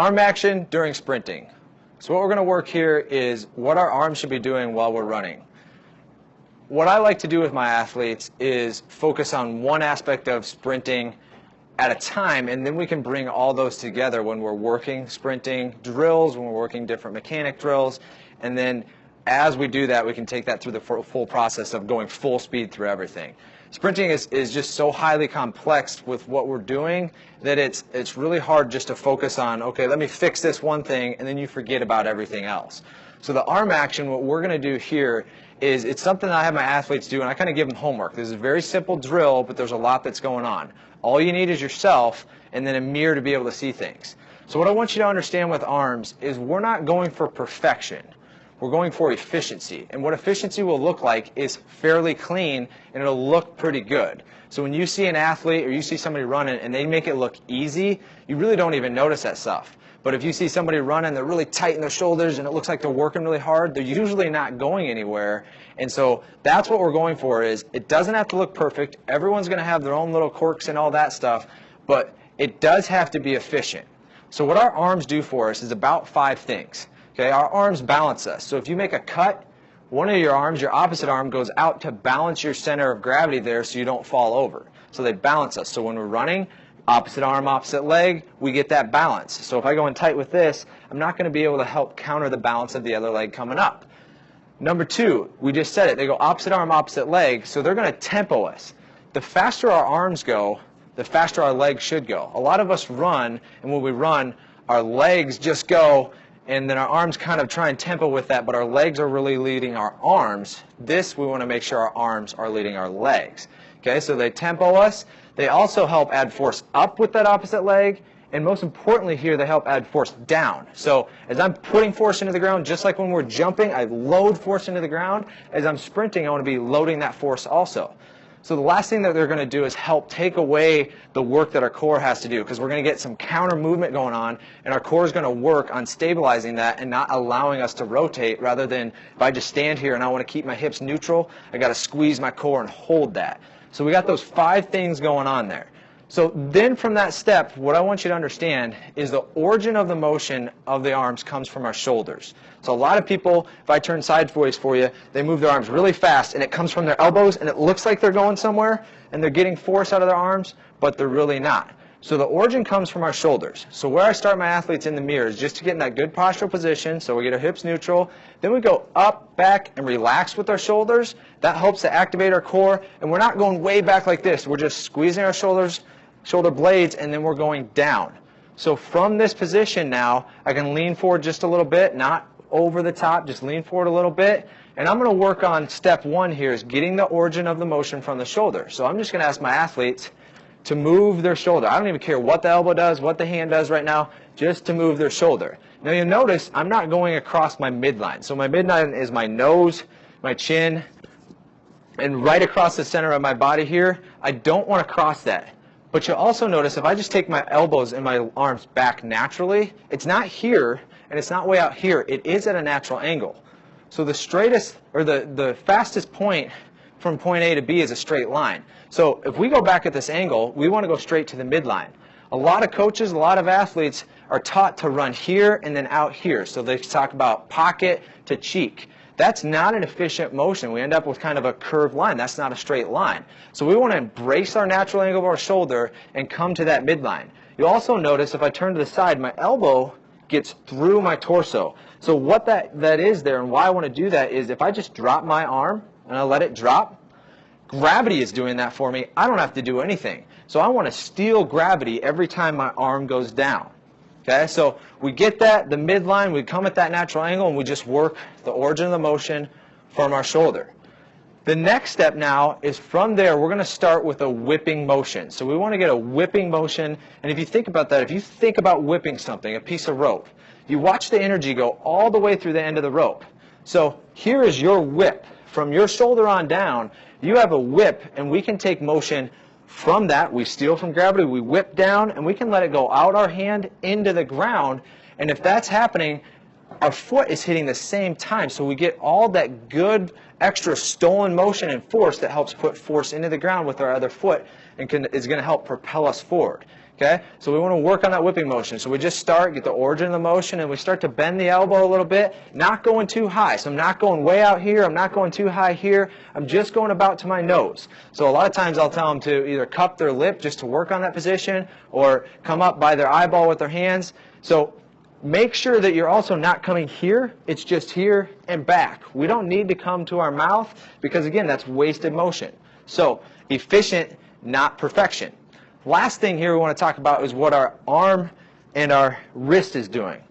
arm action during sprinting. So what we're going to work here is what our arms should be doing while we're running. What I like to do with my athletes is focus on one aspect of sprinting at a time, and then we can bring all those together when we're working sprinting drills, when we're working different mechanic drills, and then as we do that, we can take that through the full process of going full speed through everything. Sprinting is just so highly complex with what we're doing that it's really hard just to focus on, okay, let me fix this one thing, and then you forget about everything else. So the arm action, what we're going to do here is it's something that I have my athletes do, and I kind of give them homework. This is a very simple drill, but there's a lot that's going on. All you need is yourself and then a mirror to be able to see things. So what I want you to understand with arms is we're not going for perfection. We're going for efficiency. And what efficiency will look like is fairly clean, and it'll look pretty good. So when you see an athlete or you see somebody running and they make it look easy, you really don't even notice that stuff. But if you see somebody running, they're really tight in their shoulders and it looks like they're working really hard, they're usually not going anywhere. And so that's what we're going for. Is it doesn't have to look perfect. Everyone's going to have their own little quirks and all that stuff, but it does have to be efficient. So what our arms do for us is about 5 things. Okay, our arms balance us. So if you make a cut, one of your arms, your opposite arm, goes out to balance your center of gravity there so you don't fall over. So they balance us. So when we're running, opposite arm, opposite leg, we get that balance. So if I go in tight with this, I'm not going to be able to help counter the balance of the other leg coming up. Number 2, we just said it, they go opposite arm, opposite leg, so they're going to tempo us. The faster our arms go, the faster our legs should go. A lot of us run, and when we run, our legs just go, and then our arms kind of try and tempo with that, but our legs are really leading our arms. This, we want to make sure our arms are leading our legs. Okay, so they tempo us. They also help add force up with that opposite leg, and most importantly here, they help add force down. So as I'm putting force into the ground, just like when we're jumping, I load force into the ground. As I'm sprinting, I want to be loading that force also. So the last thing that they're going to do is help take away the work that our core has to do, because we're going to get some counter movement going on, and our core is going to work on stabilizing that and not allowing us to rotate, rather than if I just stand here and I want to keep my hips neutral, I got to squeeze my core and hold that. So we got those 5 things going on there. So then from that step, what I want you to understand is the origin of the motion of the arms comes from our shoulders. So a lot of people, if I turn sideways for you, they move their arms really fast, and it comes from their elbows, and it looks like they're going somewhere, and they're getting force out of their arms, but they're really not. So the origin comes from our shoulders. So where I start my athletes in the mirror is just to get in that good postural position, so we get our hips neutral. Then we go up, back, and relax with our shoulders. That helps to activate our core, and we're not going way back like this. We're just squeezing our shoulders, shoulder blades, and then we're going down. So from this position now, I can lean forward just a little bit, not over the top, just lean forward a little bit. And I'm going to work on step 1 here, is getting the origin of the motion from the shoulder. So I'm just going to ask my athletes to move their shoulder. I don't even care what the elbow does, what the hand does right now, just to move their shoulder. Now you'll notice I'm not going across my midline. So my midline is my nose, my chin, and right across the center of my body here. I don't want to cross that. But you'll also notice if I just take my elbows and my arms back naturally, it's not here and it's not way out here. It is at a natural angle. So the straightest, or the fastest point from point A to B is a straight line. So if we go back at this angle, we want to go straight to the midline. A lot of coaches, a lot of athletes are taught to run here and then out here. So they talk about pocket to cheek. That's not an efficient motion. We end up with kind of a curved line. That's not a straight line. So we want to embrace our natural angle of our shoulder and come to that midline. You'll also notice if I turn to the side, my elbow gets through my torso. So what that is there, and why I want to do that, is if I just drop my arm and I let it drop, gravity is doing that for me. I don't have to do anything. So I want to steal gravity every time my arm goes down. Okay, so we get that, the midline, we come at that natural angle, and we just work the origin of the motion from our shoulder. The next step now is from there, we're going to start with a whipping motion. So we want to get a whipping motion, and if you think about that, if you think about whipping something, a piece of rope, you watch the energy go all the way through the end of the rope. So here is your whip. From your shoulder on down, you have a whip, and we can take motion from that. We steal from gravity, we whip down, and we can let it go out our hand into the ground. And if that's happening, our foot is hitting the same time. So we get all that good extra stolen motion and force that helps put force into the ground with our other foot and is going to help propel us forward. Okay, so we want to work on that whipping motion. So we just start, get the origin of the motion, and we start to bend the elbow a little bit, not going too high. So I'm not going way out here, I'm not going too high here, I'm just going about to my nose. So a lot of times I'll tell them to either cup their lip just to work on that position, or come up by their eyeball with their hands. So make sure that you're also not coming here, it's just here and back. We don't need to come to our mouth because, again, that's wasted motion. So efficient, not perfection. Last thing here we want to talk about is what our arm and our wrist is doing.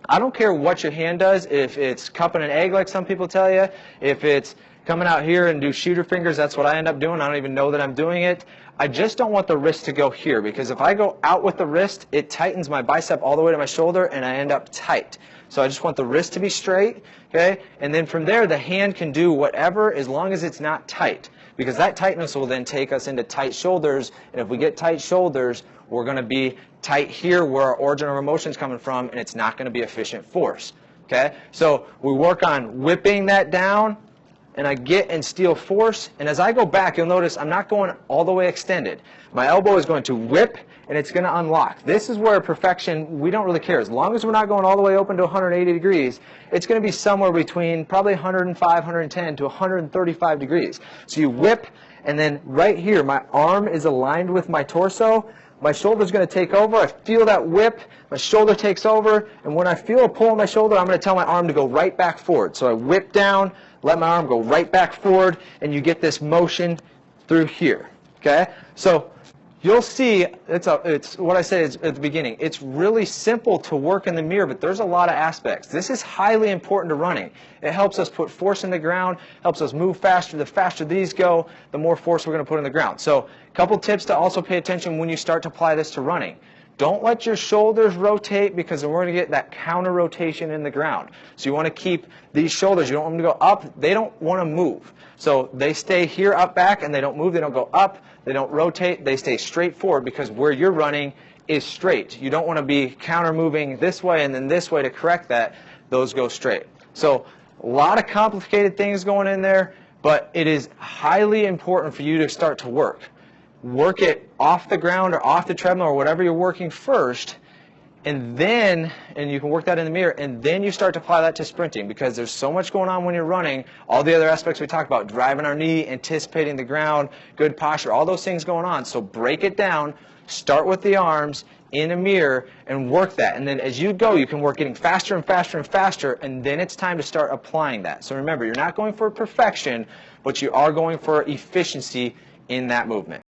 I don't care what your hand does, if it's cupping an egg like some people tell you, if it's coming out here and do shooter fingers, that's what I end up doing. I don't even know that I'm doing it. I just don't want the wrist to go here, because if I go out with the wrist, it tightens my bicep all the way to my shoulder and I end up tight. So I just want the wrist to be straight, okay? And then from there, the hand can do whatever as long as it's not tight, because that tightness will then take us into tight shoulders, and if we get tight shoulders, we're going to be tight here where our origin of our motion is coming from, and it's not going to be efficient force, okay? So we work on whipping that down, and I get and steal force, and as I go back, you'll notice I'm not going all the way extended. My elbow is going to whip, and it's going to unlock. This is where perfection, we don't really care. As long as we're not going all the way open to 180 degrees, it's going to be somewhere between probably 105, 110 to 135 degrees. So you whip, and then right here, my arm is aligned with my torso. My shoulder's going to take over. I feel that whip. My shoulder takes over. And when I feel a pull on my shoulder, I'm going to tell my arm to go right back forward. So I whip down, let my arm go right back forward, and you get this motion through here. Okay? So you'll see, it's what I said at the beginning. It's really simple to work in the mirror, but there's a lot of aspects. This is highly important to running. It helps us put force in the ground, helps us move faster. The faster these go, the more force we're going to put in the ground. So a couple tips to also pay attention when you start to apply this to running. Don't let your shoulders rotate, because then we're going to get that counter rotation in the ground. So you want to keep these shoulders, you don't want them to go up, they don't want to move. So they stay here up back and they don't move, they don't go up, they don't rotate, they stay straight forward, because where you're running is straight. You don't want to be counter moving this way and then this way to correct that. Those go straight. So a lot of complicated things going in there, but it is highly important for you to start to work. Work it off the ground or off the treadmill or whatever you're working first, and then, and you can work that in the mirror, and then you start to apply that to sprinting, because there's so much going on when you're running. All the other aspects we talked about, driving our knee, anticipating the ground, good posture, all those things going on. So break it down, start with the arms in a mirror and work that. And then as you go, you can work getting faster and faster and faster, and then it's time to start applying that. So remember, you're not going for perfection, but you are going for efficiency in that movement.